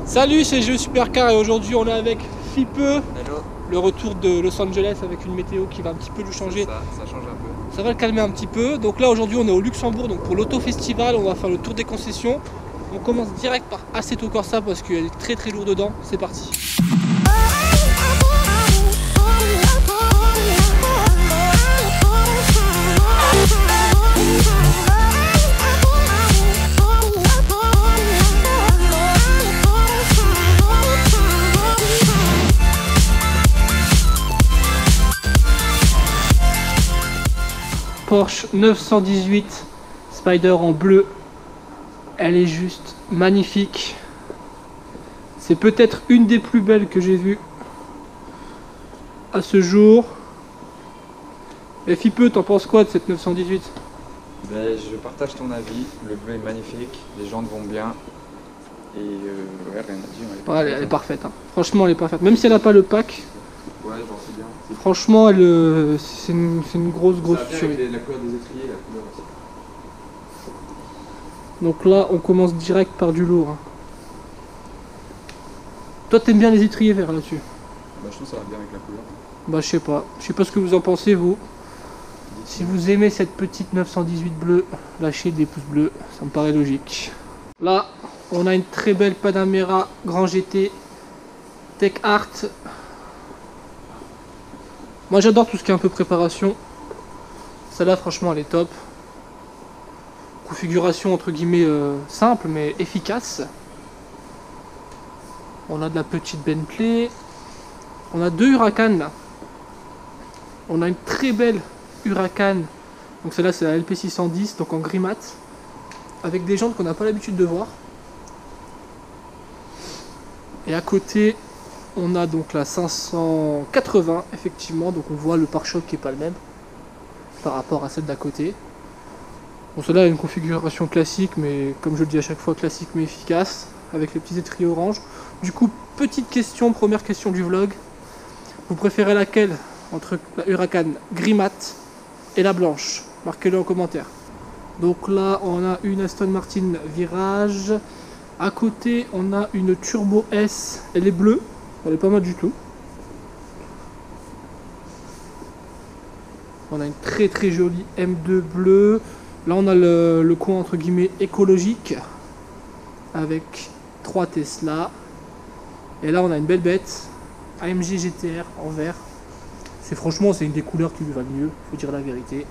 Salut, c'est Jeux Supercar et aujourd'hui on est avec Fipe. Hello. Le retour de Los Angeles avec une météo qui va un petit peu lui changer. Ça change un peu. Ça va le calmer un petit peu. Donc là aujourd'hui on est au Luxembourg donc pour l'Auto Festival, on va faire le tour des concessions. On commence direct par Assetto Corsa parce qu'il est très très lourd dedans. C'est parti. Porsche 918 Spider en bleu, elle est juste magnifique. C'est peut-être une des plus belles que j'ai vues à ce jour. Et Fipe, t'en penses quoi de cette 918? Ben, je partage ton avis, le bleu est magnifique, les jantes vont bien. Et ouais, rien à dire. Elle est parfaite, hein. Franchement elle est parfaite, même si elle n'a pas le pack. Ouais, j'en sais bien. Franchement, c'est une grosse tuerie. La couleur des étriers, la couleur aussi. Donc là, on commence direct par du lourd. Hein. Toi, t'aimes bien les étriers verts là-dessus? Bah, je trouve que ça va bien avec la couleur. Bah, je sais pas ce que vous en pensez, vous. Si vous aimez cette petite 918 bleue, lâchez des pouces bleus, ça me paraît logique. Là, on a une très belle Panamera Grand GT Tech Art. Moi j'adore tout ce qui est un peu préparation. Celle-là franchement elle est top. Configuration entre guillemets simple mais efficace. On a de la petite Bentley. On a deux Huracan là. On a une très belle Huracan. Donc celle-là c'est la LP610 donc en gris mat. Avec des jantes qu'on n'a pas l'habitude de voir. Et à côté on a donc la 580 effectivement, donc on voit le pare-choc qui est pas le même par rapport à celle d'à côté. Bon, celle-là a une configuration classique, mais comme je le dis à chaque fois, classique mais efficace, avec les petits étriers orange. Du coup, petite question, première question du vlog. Vous préférez laquelle entre la Huracan gris mat et la blanche? Marquez-le en commentaire. Donc là, on a une Aston Martin Virage. À côté, on a une Turbo S, elle est bleue. Elle est pas mal du tout. On a une très très jolie M2 bleue. Là on a le coin entre guillemets écologique avec 3 Tesla. Et là on a une belle bête AMG GTR en vert. Franchement c'est une des couleurs qui lui va le mieux, faut dire la vérité.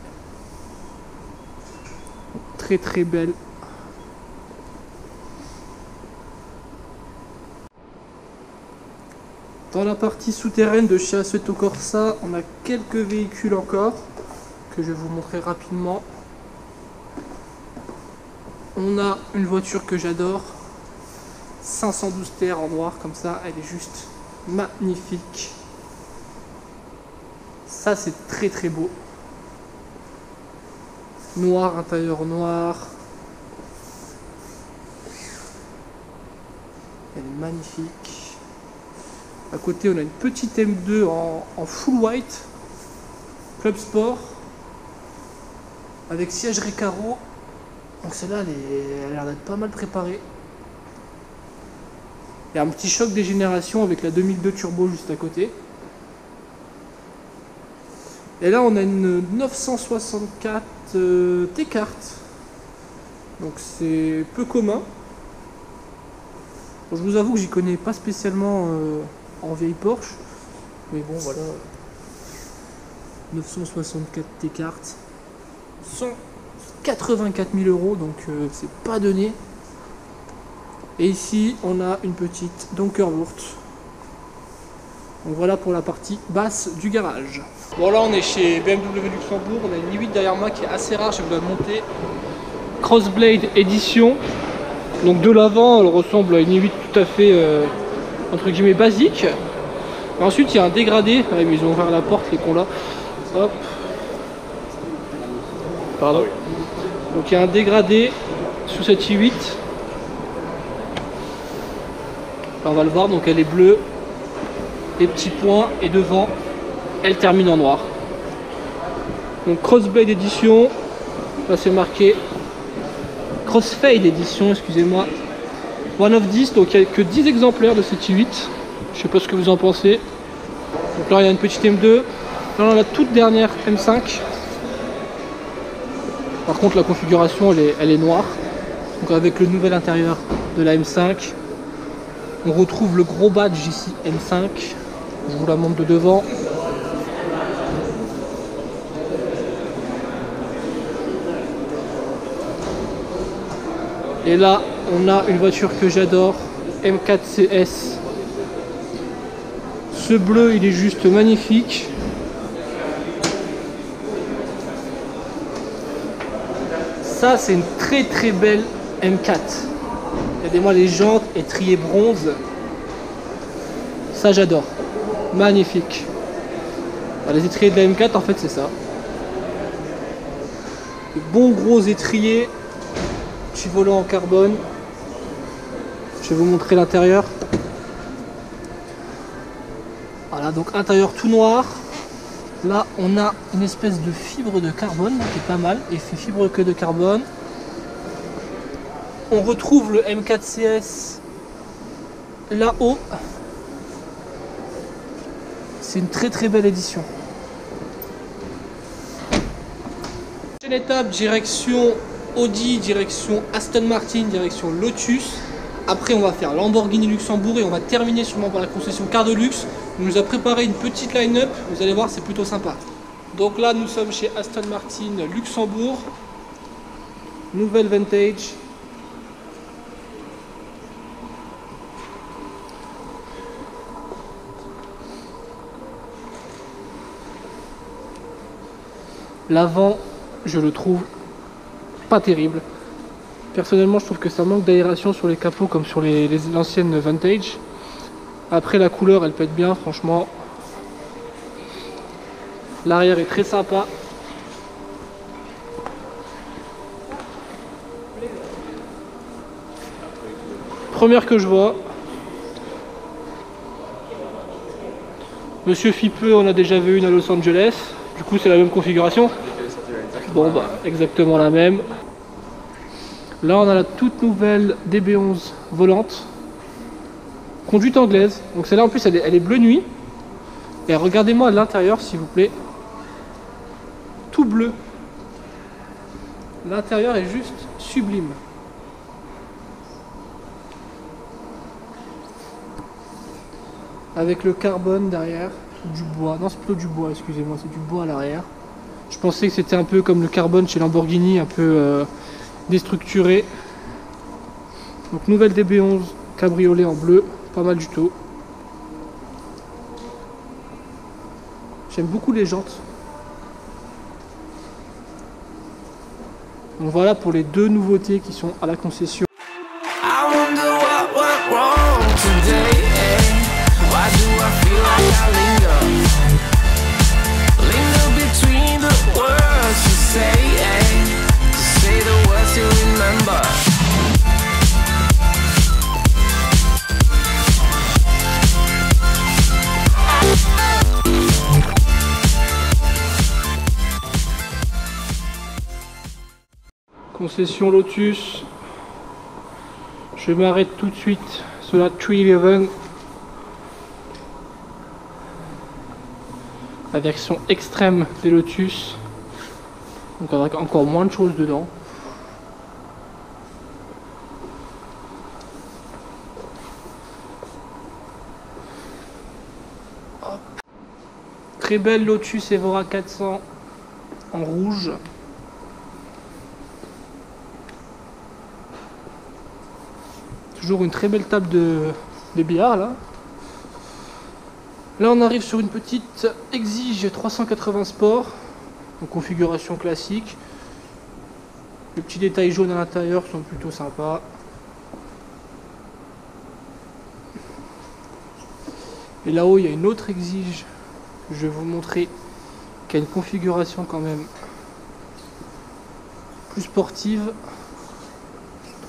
Très très belle. Dans la partie souterraine de chez Assetto Corsa, on a quelques véhicules encore que je vais vous montrer rapidement. On a une voiture que j'adore, 512 TR en noir comme ça, elle est juste magnifique. Ça c'est très très beau. Noir, intérieur noir. Elle est magnifique. À côté, on a une petite M2 en full white, Club Sport, avec siège Recaro. Donc celle-là, elle a l'air d'être pas mal préparée. Il y a un petit choc des générations avec la 2002 Turbo juste à côté. Et là, on a une 964 T-Cart. Donc c'est peu commun. Bon, je vous avoue que j'y connais pas spécialement en vieille Porsche, mais bon voilà, 964 T-Cart, 184 000 €, donc c'est pas donné. Et ici on a une petite Donkerwurth. Donc voilà pour la partie basse du garage. Bon là on est chez BMW Luxembourg, on a une i8 derrière moi qui est assez rare, je vais vous la monter. Crossblade édition. Donc de l'avant elle ressemble à une i8 tout à fait entre guillemets basique. Et ensuite il y a un dégradé, ouais, mais ils ont ouvert la porte les cons là. Hop. Pardon. Donc il y a un dégradé sous cette i8. Là, on va le voir, donc elle est bleue, les petits points et devant elle termine en noir. Donc Crossblade édition, là c'est marqué Crossfade édition, excusez-moi. One of 10, donc il n'y a que 10 exemplaires de cette i8. Je sais pas ce que vous en pensez. Donc là il y a une petite M2. Là on a la toute dernière M5. Par contre la configuration elle est noire. Donc avec le nouvel intérieur de la M5. On retrouve le gros badge ici M5. Je vous la montre de devant. Et là, on a une voiture que j'adore, M4 CS. Ce bleu, il est juste magnifique. Ça, c'est une très belle M4. Regardez-moi les jantes étriées bronze. Ça, j'adore. Magnifique. Les étriers de la M4, en fait, c'est ça. De bons gros étriers. Petit volant en carbone. Je vais vous montrer l'intérieur. Voilà, donc intérieur tout noir. Là, on a une espèce de fibre de carbone qui est pas mal. Effet fibre que de carbone. On retrouve le M4 CS là-haut. C'est une très belle édition. Prochaine étape, direction Audi, direction Aston Martin, direction Lotus. Après on va faire Lamborghini Luxembourg et on va terminer sûrement par la concession Car de Luxe. On nous a préparé une petite line-up, vous allez voir c'est plutôt sympa. Donc là nous sommes chez Aston Martin Luxembourg. Nouvelle Vantage. L'avant, je le trouve pas terrible. Personnellement, je trouve que ça manque d'aération sur les capots comme sur l'ancienne Vantage. Après, la couleur, elle pète bien, franchement. L'arrière est très sympa. Première que je vois. Monsieur Fipeux, on a déjà vu une à Los Angeles. Du coup, c'est la même configuration. Bon, bah, exactement la même. Là, on a la toute nouvelle DB11 volante. Conduite anglaise. Donc, celle-là, en plus, elle est bleu nuit. Et regardez-moi à l'intérieur, s'il vous plaît. Tout bleu. L'intérieur est juste sublime. Avec le carbone derrière. Du bois. Non, c'est plutôt du bois, excusez-moi. C'est du bois à l'arrière. Je pensais que c'était un peu comme le carbone chez Lamborghini, un peu déstructuré. Donc nouvelle DB11 cabriolet en bleu, pas mal du tout. J'aime beaucoup les jantes. Donc voilà pour les deux nouveautés qui sont à la concession. Concession Lotus. Je m'arrête tout de suite sur la 311. La version extrême des Lotus. Donc avec encore moins de choses dedans. Hop. Très belle Lotus Evora 400 en rouge. Toujours une très belle table de billard là. Là on arrive sur une petite Exige 380 Sport, en configuration classique. Les petits détails jaunes à l'intérieur sont plutôt sympas. Et là-haut il y a une autre Exige, je vais vous montrer, qui a une configuration quand même plus sportive.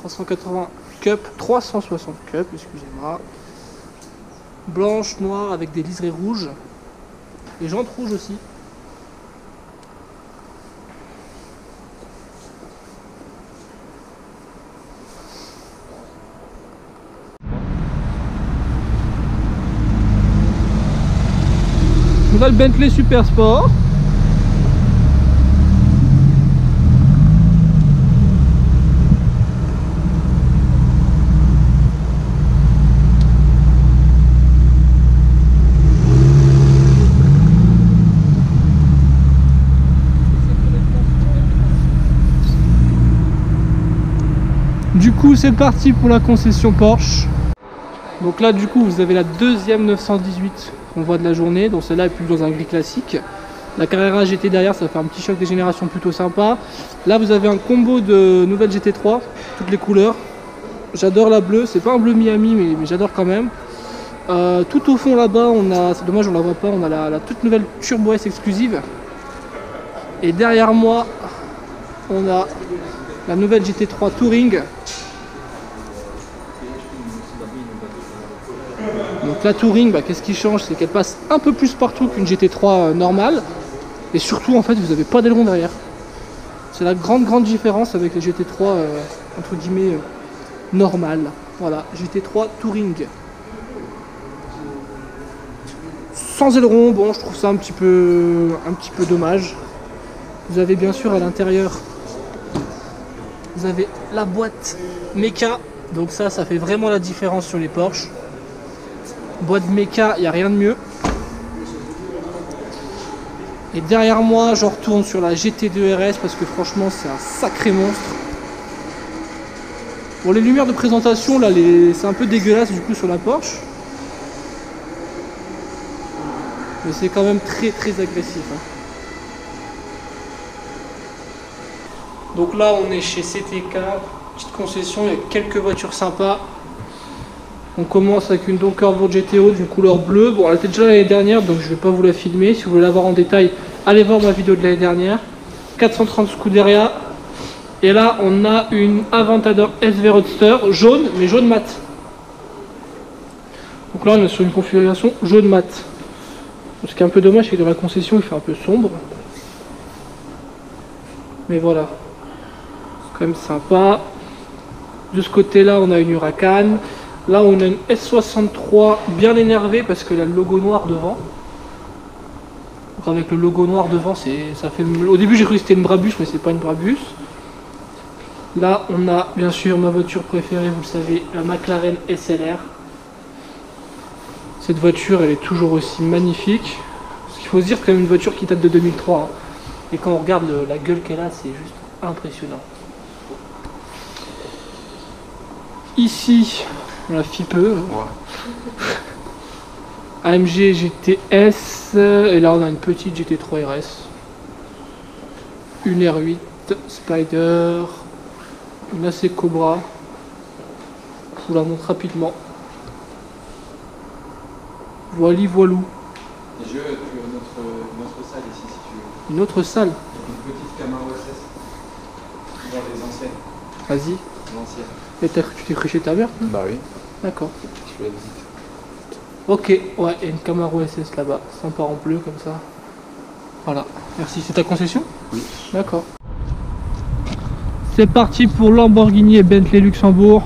380 Cup, 360 Cup, excusez-moi. Blanche, noire avec des liserés rouges. Les jantes rouges aussi. On a le Bentley Super Sport. Du coup c'est parti pour la concession Porsche. Donc là du coup vous avez la deuxième 918 qu'on voit de la journée. Donc celle-là est plus dans un gris classique. La Carrera GT derrière, ça fait un petit choc des générations plutôt sympa. Là vous avez un combo de nouvelle GT3, toutes les couleurs. J'adore la bleue, c'est pas un bleu Miami mais j'adore quand même. Tout au fond là-bas on a, c'est dommage on la voit pas, on a la toute nouvelle Turbo S exclusive. Et derrière moi on a la nouvelle GT3 Touring. Donc la Touring, qu'est-ce qui change? C'est qu'elle passe un peu plus partout qu'une GT3 normale. Et surtout en fait vous n'avez pas d'aileron derrière. C'est la grande différence avec les GT3 entre guillemets normales. Voilà, GT3 Touring. Sans aileron, bon je trouve ça un petit peu dommage. Vous avez bien sûr à l'intérieur, vous avez la boîte méca. Donc ça fait vraiment la différence sur les Porsche. Boîte méca, il n'y a rien de mieux. Et derrière moi, je retourne sur la GT2 RS parce que franchement, c'est un sacré monstre. Bon, les lumières de présentation, là, c'est un peu dégueulasse du coup sur la Porsche. Mais c'est quand même très agressif. Hein. Donc là, on est chez CTK, petite concession, il y a quelques voitures sympas. On commence avec une Docker GTO d'une couleur bleue. Bon, elle était déjà l'année dernière, donc je ne vais pas vous la filmer. Si vous voulez la voir en détail, allez voir ma vidéo de l'année dernière. 430 Scuderia. Et là, on a une Aventador SV Roadster jaune, mais jaune mat. Donc là, on est sur une configuration jaune mat. Ce qui est un peu dommage, c'est que dans la concession, il fait un peu sombre. Mais voilà. C'est quand même sympa. De ce côté-là, on a une Huracan. Là, on a une S63 bien énervée parce qu'elle a le logo noir devant. Donc avec le logo noir devant, ça fait. Au début, j'ai cru que c'était une Brabus, mais c'est pas une Brabus. Là, on a bien sûr ma voiture préférée, vous le savez, la McLaren SLR. Cette voiture, elle est toujours aussi magnifique. Ce qu'il faut se dire, c'est quand même une voiture qui date de 2003. Hein. Et quand on regarde la gueule qu'elle a, c'est juste impressionnant. Ici, on la FIPE. AMG GTS. Et là, on a une petite GT3 RS. Une R8 Spider. Une AC Cobra. Je vous la montre rapidement. Voili voilou. Et tu as notre salle ici si tu veux. Une autre salle. Une petite Camaro SS. Dans les anciennes. Vas-y. L'ancienne. Et tu t'es cru chez ta mère? Bah oui. D'accord. Je fais la visite. Ok, ouais, et une Camaro SS là-bas. Sympa en bleu comme ça. Voilà. Merci. C'est ta concession? Oui. D'accord. C'est parti pour Lamborghini et Bentley Luxembourg.